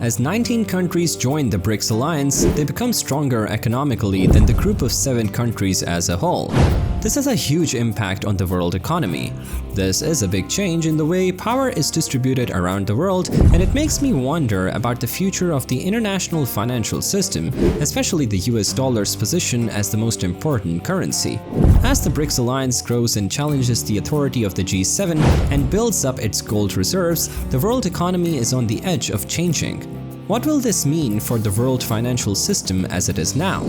As 19 countries join the BRICS alliance, they become stronger economically than the group of 7 countries as a whole. This has a huge impact on the world economy. This is a big change in the way power is distributed around the world, and it makes me wonder about the future of the international financial system, especially the US dollar's position as the most important currency. As the BRICS alliance grows and challenges the authority of the G7 and builds up its gold reserves, the world economy is on the edge of changing. What will this mean for the world financial system as it is now?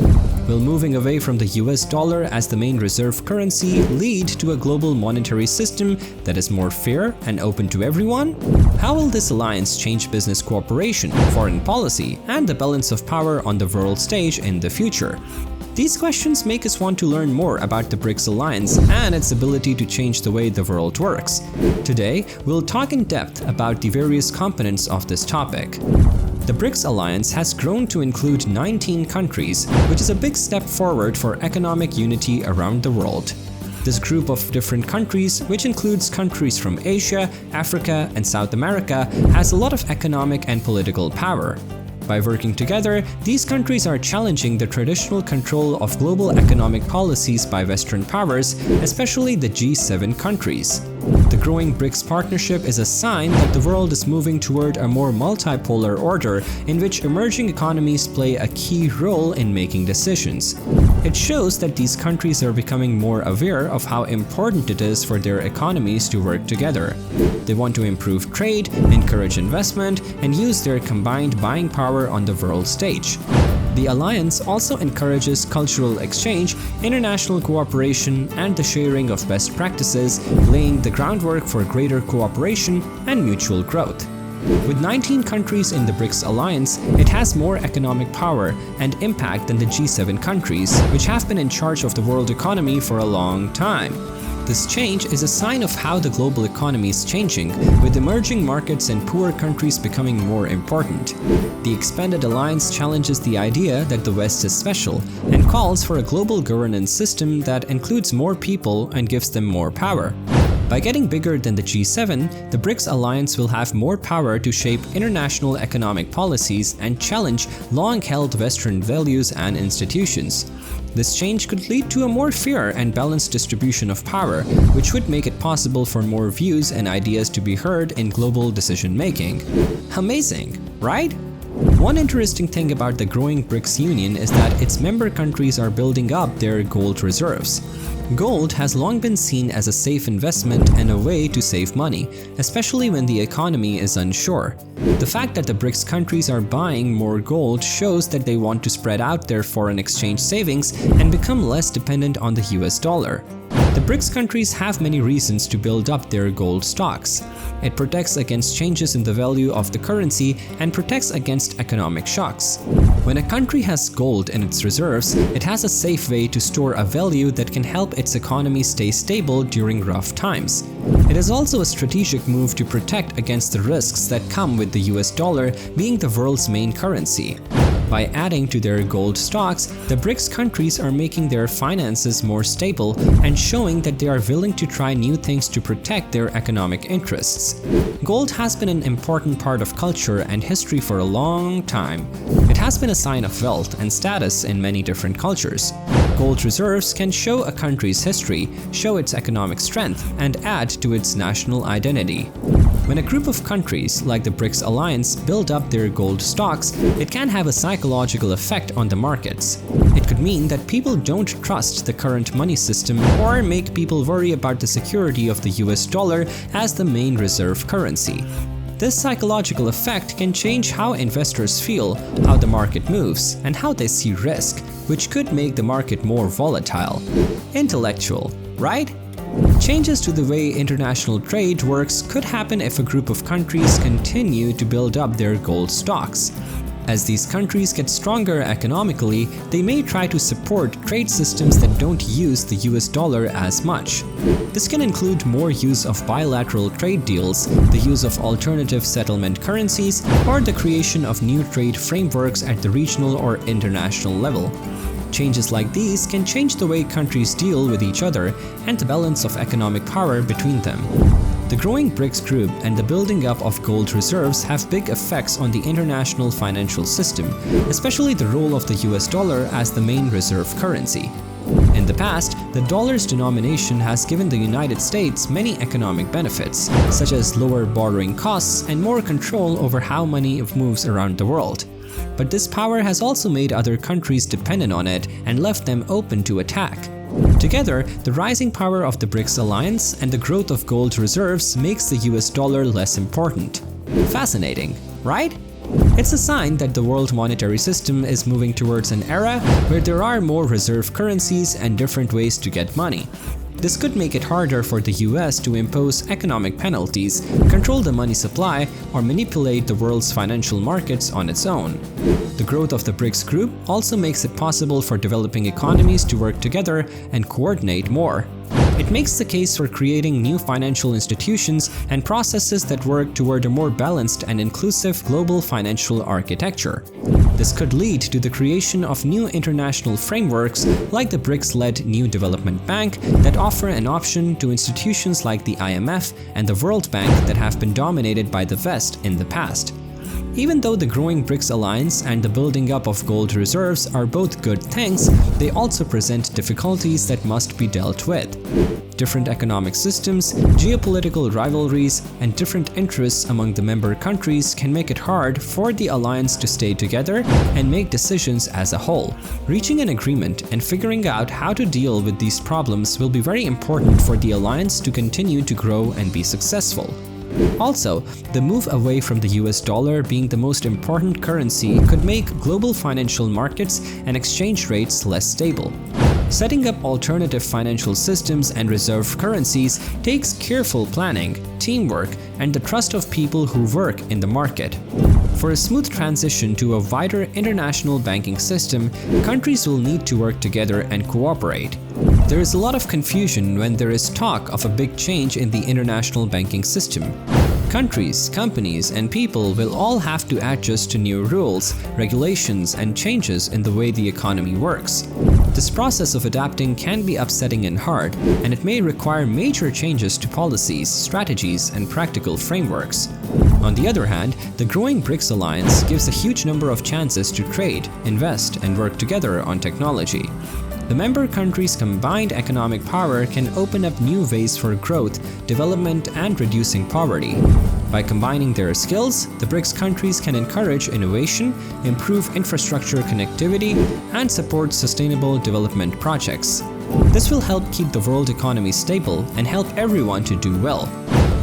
Will moving away from the US dollar as the main reserve currency lead to a global monetary system that is more fair and open to everyone? How will this alliance change business cooperation, foreign policy, and the balance of power on the world stage in the future? These questions make us want to learn more about the BRICS alliance and its ability to change the way the world works. Today, we'll talk in depth about the various components of this topic. The BRICS alliance has grown to include 19 countries, which is a big step forward for economic unity around the world. This group of different countries, which includes countries from Asia, Africa, and South America, has a lot of economic and political power. By working together, these countries are challenging the traditional control of global economic policies by Western powers, especially the G7 countries. The growing BRICS partnership is a sign that the world is moving toward a more multipolar order in which emerging economies play a key role in making decisions. It shows that these countries are becoming more aware of how important it is for their economies to work together. They want to improve trade, encourage investment, and use their combined buying power on the world stage. The alliance also encourages cultural exchange, international cooperation, and the sharing of best practices, laying the groundwork for greater cooperation and mutual growth. With 19 countries in the BRICS alliance, it has more economic power and impact than the G7 countries, which have been in charge of the world economy for a long time. This change is a sign of how the global economy is changing, with emerging markets and poor countries becoming more important. The expanded alliance challenges the idea that the West is special and calls for a global governance system that includes more people and gives them more power. By getting bigger than the G7, the BRICS alliance will have more power to shape international economic policies and challenge long-held Western values and institutions. This change could lead to a more fair and balanced distribution of power, which would make it possible for more views and ideas to be heard in global decision-making. Amazing, right? One interesting thing about the growing BRICS Union is that its member countries are building up their gold reserves. Gold has long been seen as a safe investment and a way to save money, especially when the economy is unsure. The fact that the BRICS countries are buying more gold shows that they want to spread out their foreign exchange savings and become less dependent on the US dollar. The BRICS countries have many reasons to build up their gold stocks. It protects against changes in the value of the currency and protects against economic shocks. When a country has gold in its reserves, it has a safe way to store a value that can help its economy stay stable during rough times. It is also a strategic move to protect against the risks that come with the US dollar being the world's main currency. By adding to their gold stocks, the BRICS countries are making their finances more stable and showing that they are willing to try new things to protect their economic interests. Gold has been an important part of culture and history for a long time. It has been a sign of wealth and status in many different cultures. Gold reserves can show a country's history, show its economic strength, and add to its national identity. When a group of countries like the BRICS alliance build up their gold stocks, it can have a psychological effect on the markets. It could mean that people don't trust the current money system or make people worry about the security of the US dollar as the main reserve currency. This psychological effect can change how investors feel, how the market moves, and how they see risk, which could make the market more volatile. Intellectual, right? Changes to the way international trade works could happen if a group of countries continue to build up their gold stocks. As these countries get stronger economically, they may try to support trade systems that don't use the US dollar as much. This can include more use of bilateral trade deals, the use of alternative settlement currencies, or the creation of new trade frameworks at the regional or international level. Changes like these can change the way countries deal with each other and the balance of economic power between them. The growing BRICS group and the building up of gold reserves have big effects on the international financial system, especially the role of the US dollar as the main reserve currency. In the past, the dollar's denomination has given the United States many economic benefits, such as lower borrowing costs and more control over how money moves around the world. But this power has also made other countries dependent on it and left them open to attack. Together, the rising power of the BRICS alliance and the growth of gold reserves makes the US dollar less important. Fascinating, right? It's a sign that the world monetary system is moving towards an era where there are more reserve currencies and different ways to get money. This could make it harder for the US to impose economic penalties, control the money supply, or manipulate the world's financial markets on its own. The growth of the BRICS group also makes it possible for developing economies to work together and coordinate more. It makes the case for creating new financial institutions and processes that work toward a more balanced and inclusive global financial architecture. This could lead to the creation of new international frameworks like the BRICS-led New Development Bank that offer an option to institutions like the IMF and the World Bank that have been dominated by the West in the past. Even though the growing BRICS alliance and the building up of gold reserves are both good things, they also present difficulties that must be dealt with. Different economic systems, geopolitical rivalries, and different interests among the member countries can make it hard for the alliance to stay together and make decisions as a whole. Reaching an agreement and figuring out how to deal with these problems will be very important for the alliance to continue to grow and be successful. Also, the move away from the US dollar being the most important currency could make global financial markets and exchange rates less stable. Setting up alternative financial systems and reserve currencies takes careful planning, teamwork, and the trust of people who work in the market. For a smooth transition to a wider international banking system, countries will need to work together and cooperate. There is a lot of confusion when there is talk of a big change in the international banking system. Countries, companies, and people will all have to adjust to new rules, regulations, and changes in the way the economy works. This process of adapting can be upsetting and hard, and it may require major changes to policies, strategies, and practical frameworks. On the other hand, the growing BRICS alliance gives a huge number of chances to trade, invest, and work together on technology. The member countries' combined economic power can open up new ways for growth, development, and reducing poverty. By combining their skills, the BRICS countries can encourage innovation, improve infrastructure connectivity, and support sustainable development projects. This will help keep the world economy stable and help everyone to do well.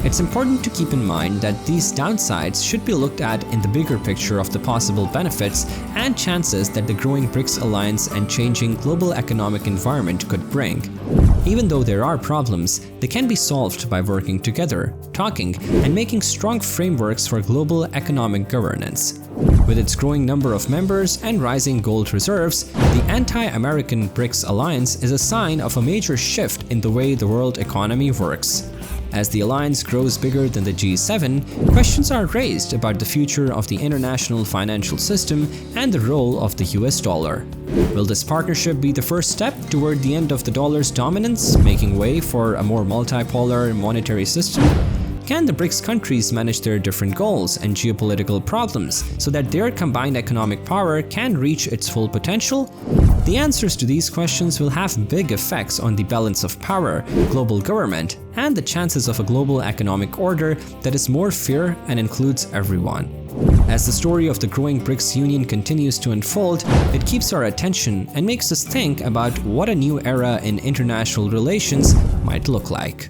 It's important to keep in mind that these downsides should be looked at in the bigger picture of the possible benefits and chances that the growing BRICS alliance and changing global economic environment could bring. Even though there are problems, they can be solved by working together, talking, and making strong frameworks for global economic governance. With its growing number of members and rising gold reserves, the anti-American BRICS alliance is a sign of a major shift in the way the world economy works. As the alliance grows bigger than the G7, questions are raised about the future of the international financial system and the role of the US dollar. Will this partnership be the first step toward the end of the dollar's dominance, making way for a more multipolar monetary system? Can the BRICS countries manage their different goals and geopolitical problems so that their combined economic power can reach its full potential? The answers to these questions will have big effects on the balance of power, global government, and the chances of a global economic order that is more fair and includes everyone. As the story of the growing BRICS union continues to unfold, it keeps our attention and makes us think about what a new era in international relations might look like.